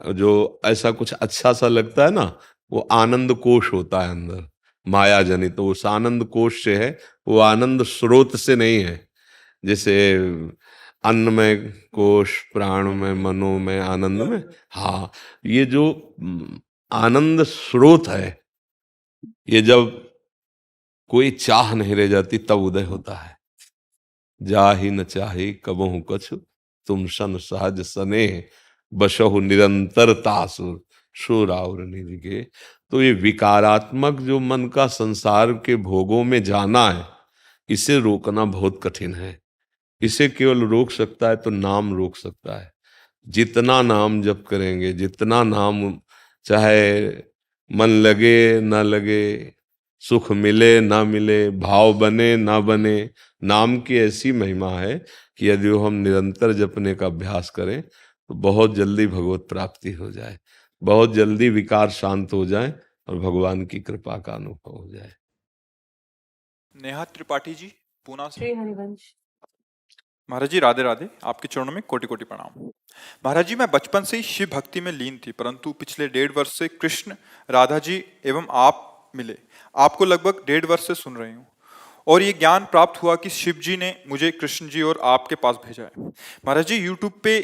जो ऐसा कुछ अच्छा सा लगता है ना, वो आनंद कोश होता है अंदर, माया जनित। तो उस आनंद कोश से है, वो आनंद स्रोत से नहीं है। जैसे अन्न में कोश, प्राण में, मनो में, आनंद में। हाँ, ये जो आनंद स्रोत है, ये जब कोई चाह नहीं रह जाती, तब उदय होता है। जा ही न चाहे कबहु कछु, तुम सन सहज सने, बसहु निरंतर तासुर शोर और निधि के। तो ये विकारात्मक जो मन का संसार के भोगों में जाना है, इसे रोकना बहुत कठिन है। इसे केवल रोक सकता है तो नाम रोक सकता है। जितना नाम जप करेंगे, जितना नाम, चाहे मन लगे ना लगे, सुख मिले ना मिले, भाव बने ना बने, नाम की ऐसी महिमा है कि यदि हम निरंतर जपने का अभ्यास करें, तो बहुत जल्दी भगवत प्राप्ति हो जाए, बहुत जल्दी विकार शांत हो जाए, और भगवान की कृपा का अनुभव हो जाए। नेहा त्रिपाठी जी, पूना से। श्री हरिवंश। महाराज जी राधे राधे, आपके चरणों में कोटि कोटि प्रणाम। महाराज जी, मैं बचपन से ही शिव भक्ति में लीन थी, परंतु पिछले 1.5 वर्ष से कृष्ण, राधा जी एवं आप मिले। आपको लगभग 1.5 वर्ष से सुन रही हूँ और ये ज्ञान प्राप्त हुआ कि शिव जी ने मुझे कृष्ण जी और आपके पास भेजा है। महाराज जी, यूट्यूब पे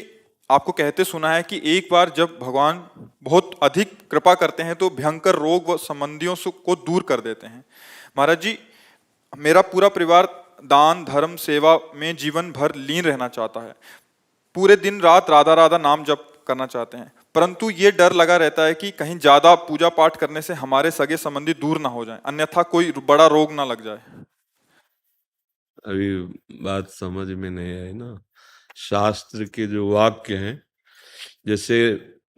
आपको कहते सुना है कि एक बार जब भगवान बहुत अधिक कृपा करते हैं तो भयंकर रोग व संबंधियों को दूर कर देते हैं। महाराज जी, मेरा पूरा परिवार दान धर्म सेवा में जीवन भर लीन रहना चाहता है, पूरे दिन रात राधा राधा नाम जप करना चाहते हैं, परंतु ये डर लगा रहता है कि कहीं ज्यादा पूजा पाठ करने से हमारे सगे संबंधी दूर ना हो जाएं, अन्यथा कोई बड़ा रोग ना लग जाए। अभी बात समझ में नहीं आई ना। शास्त्र के जो वाक्य हैं, जैसे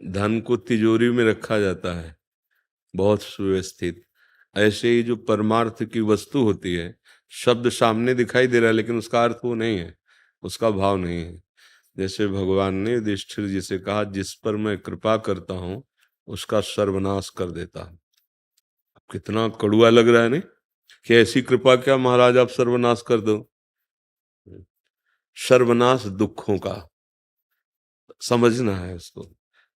धन को तिजोरी में रखा जाता है बहुत सुव्यवस्थित, ऐसे ही जो परमार्थ की वस्तु होती है, शब्द सामने दिखाई दे रहा है लेकिन उसका अर्थ वो नहीं है, उसका भाव नहीं है। जैसे भगवान ने युधिष्ठिर जी से कहा, जिस पर मैं कृपा करता हूं उसका सर्वनाश कर देता हूं। कितना कड़ुआ लग रहा है नहीं, कि ऐसी कृपा क्या महाराज आप सर्वनाश कर दो। सर्वनाश दुखों का समझना है उसको।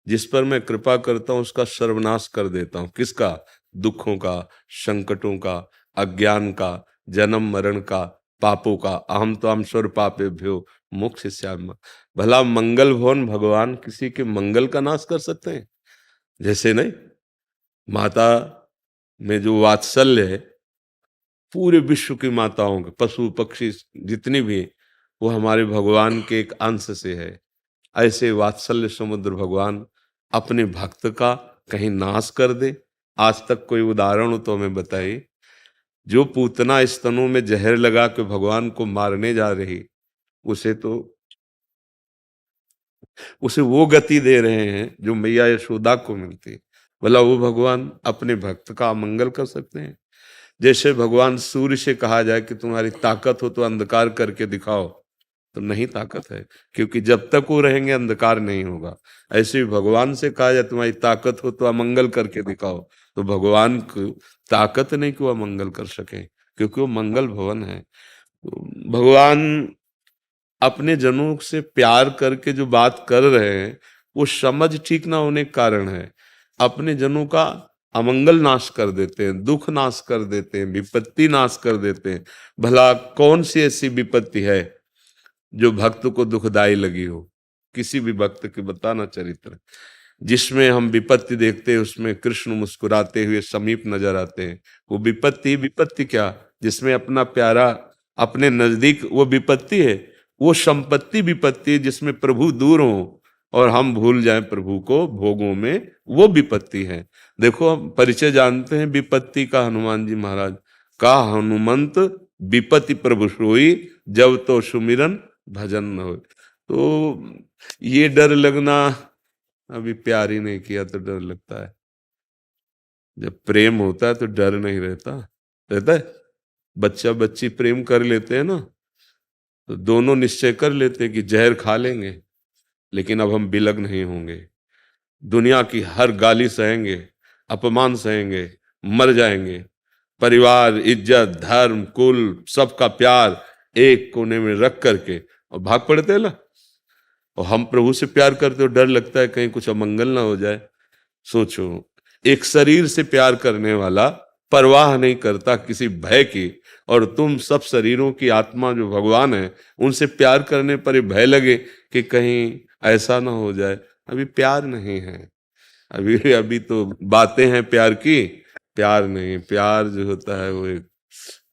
जिस पर मैं कृपा करता हूं उसका सर्वनाश कर देता हूं। किसका? दुखों का, संकटों का, अज्ञान का, जन्म मरण का, पापों का। अहम तो हम स्वर पापेभ्यो मोक्षयिष्यामि। भला मंगल भवन भगवान किसी के मंगल का नाश कर सकते हैं? जैसे नहीं, माता में जो वात्सल्य है, पूरे विश्व की माताओं के, पशु पक्षी जितनी भी, वो हमारे भगवान के एक अंश से है। ऐसे वात्सल्य समुद्र भगवान अपने भक्त का कहीं नाश कर दे? आज तक कोई उदाहरण हो तो हमें बताइए। जो पूतना स्तनों में जहर लगा के भगवान को मारने जा रही, उसे वो गति दे रहे हैं जो मैया यशोदा को मिलती। भला वो भगवान अपने भक्त का अमंगल कर सकते हैं? जैसे भगवान सूर्य से कहा जाए कि तुम्हारी ताकत हो तो अंधकार करके दिखाओ, तो नहीं ताकत है, क्योंकि जब तक वो रहेंगे अंधकार नहीं होगा। ऐसे ही भगवान से कहा जाए तुम्हारी ताकत हो तो अमंगल करके दिखाओ, तो भगवान को ताकत नहीं कि वो अमंगल कर सके, क्योंकि वो मंगल भवन है। भगवान अपने जनों से प्यार करके जो बात कर रहे हैं, वो समझ ठीक ना होने के कारण है। अपने जनों का अमंगल नाश कर देते हैं, दुख नाश कर देते हैं, विपत्ति नाश कर देते हैं। भला कौन सी ऐसी विपत्ति है जो भक्त को दुखदाई लगी हो? किसी भी भक्त के बताना चरित्र जिसमें हम विपत्ति देखते हैं, उसमें कृष्ण मुस्कुराते हुए समीप नजर आते हैं। वो विपत्ति क्या, जिसमें अपना प्यारा अपने नजदीक, वो विपत्ति है। वो संपत्ति विपत्ति जिसमें प्रभु दूर हो और हम भूल जाएं प्रभु को भोगों में, वो विपत्ति है। देखो, हम परिचय जानते हैं विपत्ति का हनुमान जी महाराज का। हनुमंत विपत्ति प्रभु सोई, जब तो सुमिरन भजन न हो। तो ये डर लगना, अभी प्यार ही नहीं किया तो डर लगता है। जब प्रेम होता है तो डर नहीं रहता है। बच्चा बच्ची प्रेम कर लेते हैं ना, तो दोनों निश्चय कर लेते हैं कि जहर खा लेंगे, लेकिन अब हम बिलग नहीं होंगे। दुनिया की हर गाली सहेंगे, अपमान सहेंगे, मर जाएंगे। परिवार, इज्जत, धर्म, कुल, सबका प्यार एक कोने में रख करके और भाग पड़ते हैं ना। और हम प्रभु से प्यार करते हो, डर लगता है कहीं कुछ अमंगल ना हो जाए। सोचो, एक शरीर से प्यार करने वाला परवाह नहीं करता किसी भय की, और तुम सब शरीरों की आत्मा जो भगवान है, उनसे प्यार करने पर भय लगे कि कहीं ऐसा ना हो जाए। अभी प्यार नहीं है, अभी तो बातें हैं प्यार की, प्यार नहीं। प्यार जो होता है वो एक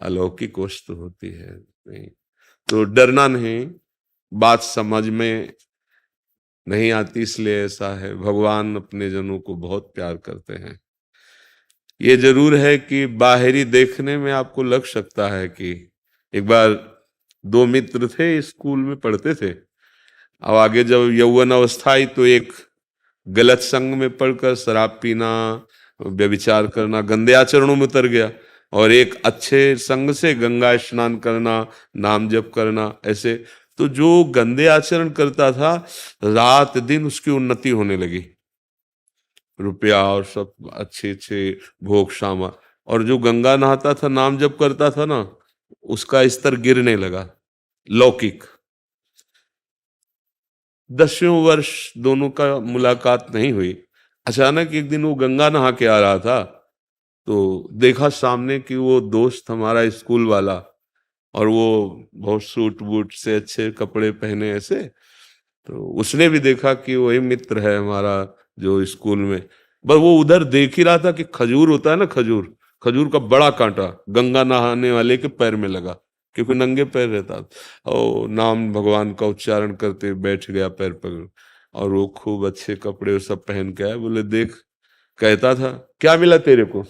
अलौकिक वस्तु होती है। नहीं तो डरना नहीं। बात समझ में नहीं आती इसलिए ऐसा है। भगवान अपने जनों को बहुत प्यार करते हैं। ये जरूर है कि बाहरी देखने में आपको लग सकता है कि एक बार दो मित्र थे, स्कूल में पढ़ते थे। अब आगे जब यौवन अवस्था आई तो एक गलत संग में पढ़कर शराब पीना, व्यभिचार करना, गंदे आचरणों में उतर गया, और एक अच्छे संग से गंगा स्नान करना, नाम जप करना, ऐसे। तो जो गंदे आचरण करता था, रात दिन उसकी उन्नति होने लगी, रुपया और सब अच्छे अच्छे भोग सामा। और जो गंगा नहाता था, नाम जप करता था ना, उसका स्तर गिरने लगा, लौकिक। 10वें वर्ष दोनों का मुलाकात नहीं हुई। अचानक एक दिन वो गंगा नहा के आ रहा था, तो देखा सामने कि वो दोस्त हमारा स्कूल वाला, और वो बहुत सूट बूट से अच्छे कपड़े पहने ऐसे, तो उसने भी देखा कि वही मित्र है हमारा जो स्कूल में। बस वो उधर देख ही रहा था कि खजूर होता है ना, खजूर, खजूर का बड़ा कांटा गंगा नहाने वाले के पैर में लगा, क्योंकि नंगे पैर रहता था, और नाम भगवान का उच्चारण करते बैठ गया पैर पकड़, और वो खूब अच्छे कपड़े सब पहन के आया। बोले देख, कहता था क्या मिला तेरे को,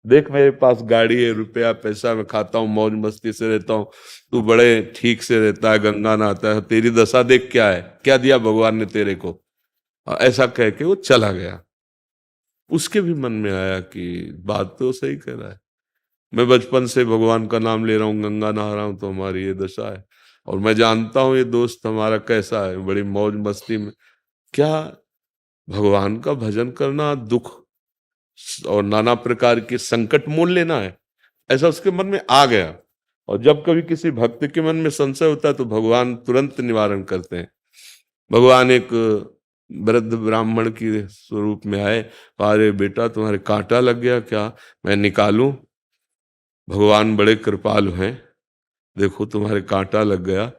देख मेरे पास गाड़ी है, रुपया पैसा, मैं खाता हूँ, मौज मस्ती से रहता हूँ, तू बड़े ठीक से रहता है, गंगा नहाता है, तेरी दशा देख क्या है, क्या दिया भगवान ने तेरे को। ऐसा कह के वो चला गया। उसके भी मन में आया कि बात तो सही कह रहा है, मैं बचपन से भगवान का नाम ले रहा हूँ, गंगा नहा रहा हूँ, तो हमारी ये दशा है, और मैं जानता हूँ ये दोस्त हमारा कैसा है, बड़ी मौज मस्ती में। क्या भगवान का भजन करना दुख और नाना प्रकार के संकट मोल लेना है? ऐसा उसके मन में आ गया। और जब कभी किसी भक्त के मन में संशय होता है तो भगवान तुरंत निवारण करते हैं। भगवान एक वृद्ध ब्राह्मण के स्वरूप में आए, अरे बेटा तुम्हारे कांटा लग गया क्या, मैं निकालूं? भगवान बड़े कृपालु हैं, देखो तुम्हारे कांटा लग गया,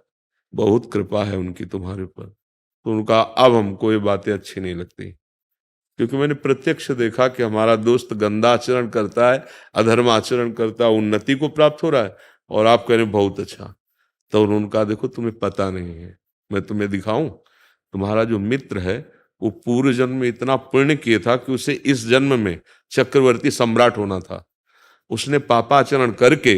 बहुत कृपा है उनकी तुम्हारे ऊपर। तो उनका अब हमको ये बातें अच्छी नहीं लगती, क्योंकि मैंने प्रत्यक्ष देखा कि हमारा दोस्त गंदा आचरण करता है, अधर्म आचरण करता है, उन्नति को प्राप्त हो रहा है, और आप कह रहे बहुत अच्छा। तो उनका देखो तुम्हें पता नहीं है, मैं तुम्हें दिखाऊं, तुम्हारा जो मित्र है वो पूर्व जन्म में इतना पुण्य किया था कि उसे इस जन्म में चक्रवर्ती सम्राट होना था। उसने पापाचरण करके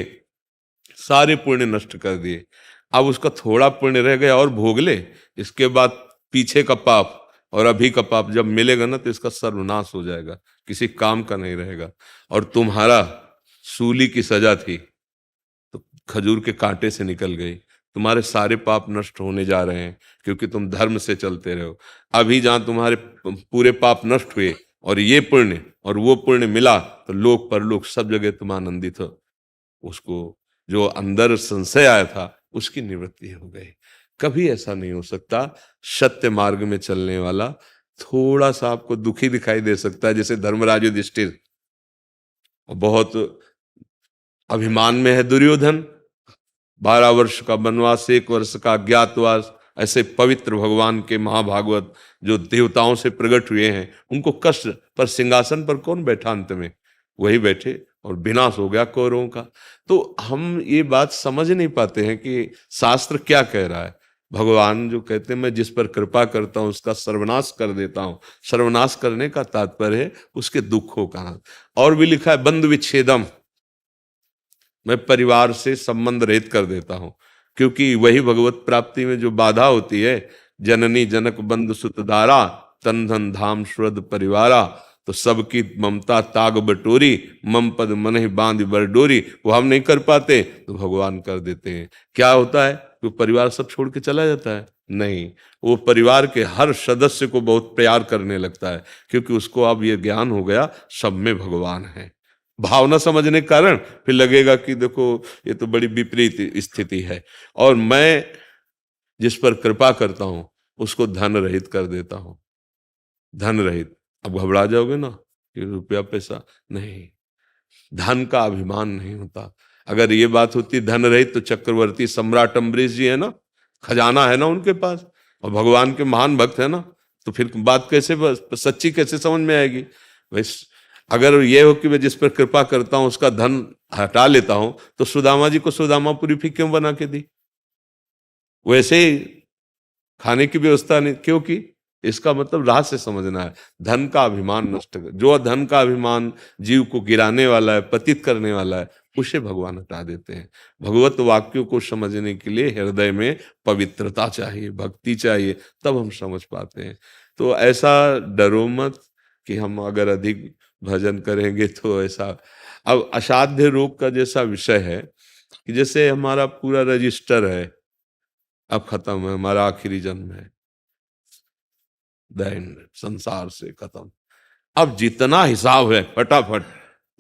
सारे पुण्य नष्ट कर दिए। अब उसका थोड़ा पुण्य रह गया और भोग ले, इसके बाद पीछे का पाप और अभी का पाप जब मिलेगा ना तो इसका सर्वनाश हो जाएगा, किसी काम का नहीं रहेगा। और तुम्हारा सूली की सजा थी तो खजूर के कांटे से निकल गई, तुम्हारे सारे पाप नष्ट होने जा रहे हैं क्योंकि तुम धर्म से चलते रहो। अभी जहां तुम्हारे पूरे पाप नष्ट हुए और ये पुण्य और वो पुण्य मिला तो लोक परलोक सब जगह तुम आनंदित हो। उसको जो अंदर संशय आया था उसकी निवृत्ति हो गई। कभी ऐसा नहीं हो सकता। सत्य मार्ग में चलने वाला थोड़ा सा आपको दुखी दिखाई दे सकता है, जैसे धर्मराज युधिष्ठिर, बहुत अभिमान में है दुर्योधन, 12 वर्ष का वनवास, 1 वर्ष का अज्ञातवास, ऐसे पवित्र भगवान के महाभागवत जो देवताओं से प्रकट हुए हैं, उनको कष्ट पर सिंहासन पर कौन बैठा, अंत में वही बैठे और विनाश हो गया कौरवों का। तो हम ये बात समझ नहीं पाते हैं कि शास्त्र क्या कह रहा है। भगवान जो कहते हैं मैं जिस पर कृपा करता हूं उसका सर्वनाश कर देता हूं, सर्वनाश करने का तात्पर्य है उसके दुखों का। और भी लिखा है बंधु विच्छेदम, मैं परिवार से संबंध रहित कर देता हूं, क्योंकि वही भगवत प्राप्ति में जो बाधा होती है, जननी जनक बंधु सुतदारा, तन धन धाम श्रद्ध परिवारा, तो सबकी ममता ताग बटोरी, मम पद मन ही बांध बरडोरी, वो हम नहीं कर पाते तो भगवान कर देते हैं। क्या होता है, तो परिवार सब छोड़ के चला जाता है? नहीं, वो परिवार के हर सदस्य को बहुत प्यार करने लगता है, क्योंकि उसको अब ये ज्ञान हो गया सब में भगवान है। भावना समझने के कारण फिर लगेगा कि देखो ये तो बड़ी विपरीत स्थिति है, और मैं जिस पर कृपा करता हूं उसको धन रहित कर देता हूं। धन रहित, अब घबरा जाओगे ना कि रुपया पैसा नहीं, धन का अभिमान नहीं होता। अगर ये बात होती धन रहित तो चक्रवर्ती सम्राट अम्बरीश जी है ना, खजाना है ना उनके पास, और भगवान के महान भक्त है ना, तो फिर बात कैसे सच्ची कैसे समझ में आएगी। वैसे अगर ये हो कि मैं जिस पर कृपा करता हूं उसका धन हटा लेता हूं, तो सुदामा जी को सुदामापुरी फिर क्यों बना के दी? वैसे ही खाने की व्यवस्था नहीं, क्योंकि इसका मतलब रहस्य समझना है। धन का अभिमान नष्ट कर, जो धन का अभिमान जीव को गिराने वाला है, पतित करने वाला है, उसे भगवान हटा देते हैं। भगवत वाक्यों को समझने के लिए हृदय में पवित्रता चाहिए, भक्ति चाहिए, तब हम समझ पाते हैं। तो ऐसा डरो मत कि हम अगर अधिक भजन करेंगे तो ऐसा। अब असाध्य रोग का जैसा विषय है कि जैसे हमारा पूरा रजिस्टर है, अब खत्म है, हमारा आखिरी जन्म है, दैन संसार से खत्म। अब जितना हिसाब है फटाफट,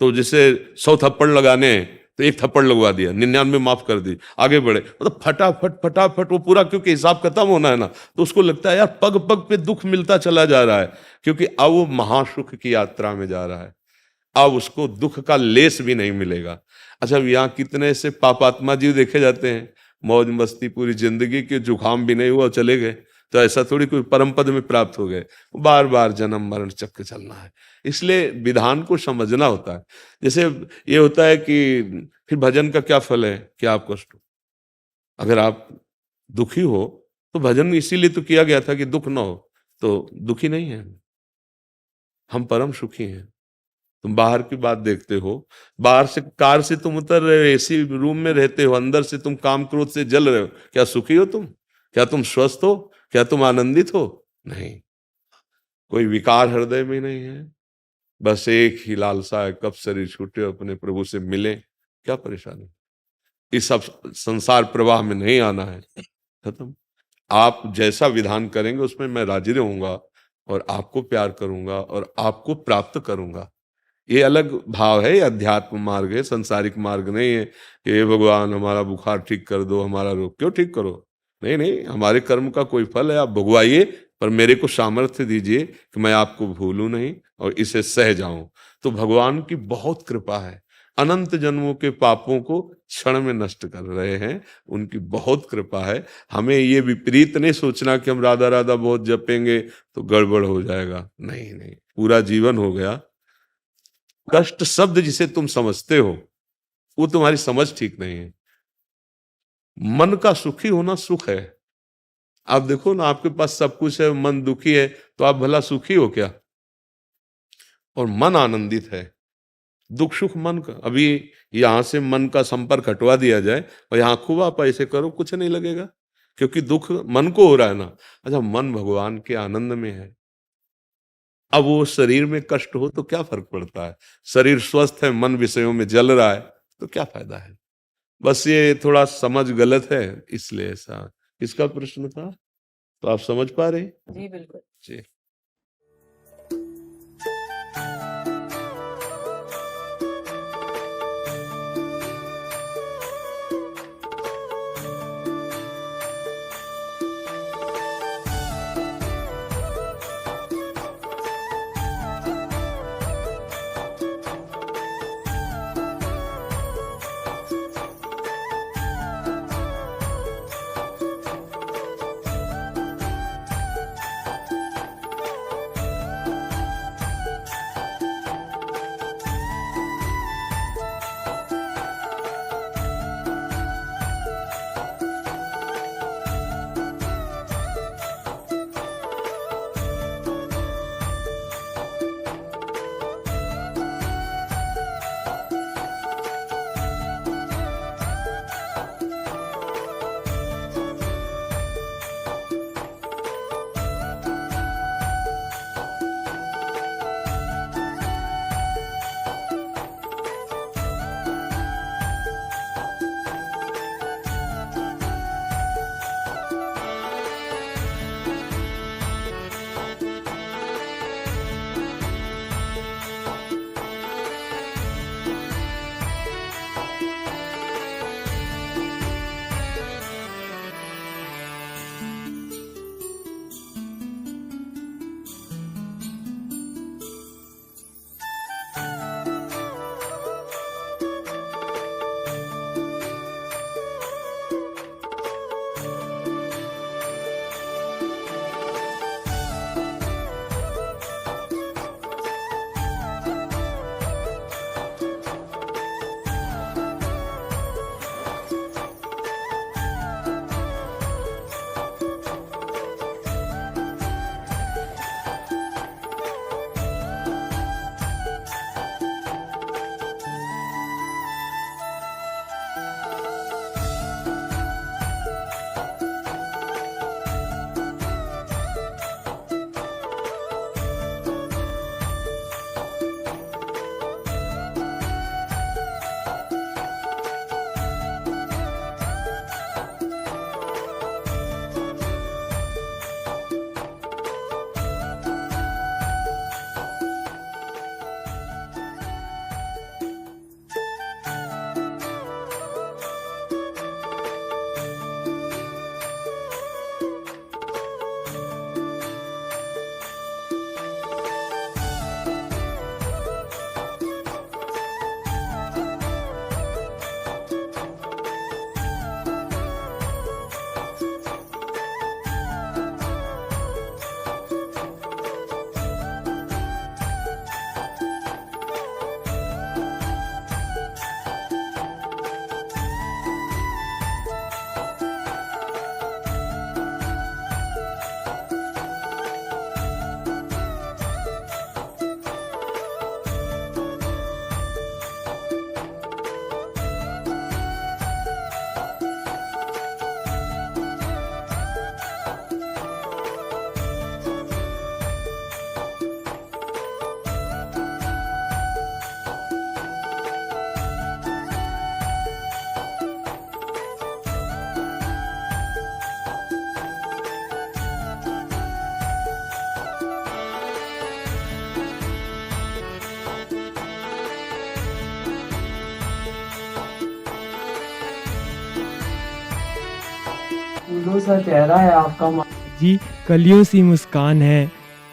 तो जैसे 100 थप्पड़ लगाने हैं तो 1 थप्पड़ लगवा दिया, 99 माफ कर दी, आगे बढ़े, मतलब फटाफट फटाफट वो पूरा, क्योंकि हिसाब खत्म होना है ना, तो उसको लगता है यार पग पग पे दुख मिलता चला जा रहा है, क्योंकि अब वो महासुख की यात्रा में जा रहा है। अब उसको दुख का लेस भी नहीं मिलेगा। अच्छा, यहाँ कितने ऐसे पापात्मा जीव देखे जाते हैं, मौज मस्ती पूरी जिंदगी के, जुकाम भी नहीं हुआ चले गए, तो ऐसा थोड़ी कोई परम पद में प्राप्त हो गए। बार बार जन्म मरण चक्र चलना है, इसलिए विधान को समझना होता है। जैसे ये होता है कि फिर भजन का क्या फल है कि आप कष्ट हो, अगर आप दुखी हो तो भजन इसीलिए तो किया गया था कि दुख ना हो, तो दुखी नहीं है, हम परम सुखी हैं। तुम बाहर की बात देखते हो, बाहर से कार से तुम उतर रहे हो, एसी रूम में रहते हो, अंदर से तुम काम क्रोध से जल रहे हो, क्या सुखी हो तुम? क्या तुम स्वस्थ हो? क्या तुम आनंदित हो? नहीं, कोई विकार हृदय में नहीं है, बस एक ही लालसा है, कब शरीर छूटे अपने प्रभु से मिले। क्या परेशानी? इस सब संसार प्रवाह में नहीं आना है, खत्म। आप जैसा विधान करेंगे उसमें मैं राजी रहूंगा और आपको प्यार करूंगा और आपको प्राप्त करूंगा। ये अलग भाव है, ये अध्यात्म मार्ग है, संसारिक मार्ग नहीं है कि हे भगवान हमारा बुखार ठीक कर दो, हमारा रोग क्यों ठीक करो। नहीं नहीं, हमारे कर्म का कोई फल है, आप भुगवाइए, पर मेरे को सामर्थ्य दीजिए कि मैं आपको भूलूं नहीं और इसे सह जाऊं। तो भगवान की बहुत कृपा है, अनंत जन्मों के पापों को क्षण में नष्ट कर रहे हैं, उनकी बहुत कृपा है। हमें ये विपरीत नहीं सोचना कि हम राधा राधा बहुत जपेंगे तो गड़बड़ हो जाएगा, नहीं नहीं, पूरा जीवन हो गया। कष्ट शब्द जिसे तुम समझते हो वो तुम्हारी समझ ठीक नहीं है। मन का सुखी होना सुख है। आप देखो ना, आपके पास सब कुछ है, मन दुखी है, तो आप भला सुखी हो क्या? और मन आनंदित है, दुख सुख मन का। अभी यहां से मन का संपर्क हटवा दिया जाए और यहाँ खूब आप ऐसे करो, कुछ नहीं लगेगा, क्योंकि दुख मन को हो रहा है ना। अच्छा, मन भगवान के आनंद में है। अब वो शरीर में कष्ट हो तो क्या फर्क पड़ता है, शरीर स्वस्थ है, मन विषयों में जल रहा है, तो क्या फायदा है। बस ये थोड़ा समझ गलत है, इसलिए ऐसा। किसका प्रश्न था, तो आप समझ पा रहे? जी बिल्कुल। जी। खिलखिलू सा चेहरा है आपका जी, कलियों सी मुस्कान है,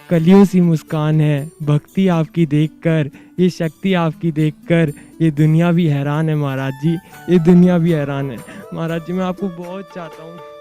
कलियों सी मुस्कान है। भक्ति आपकी देखकर, ये शक्ति आपकी देखकर ये दुनिया भी हैरान है महाराज जी, ये दुनिया भी हैरान है। महाराज जी मैं आपको बहुत चाहता हूँ।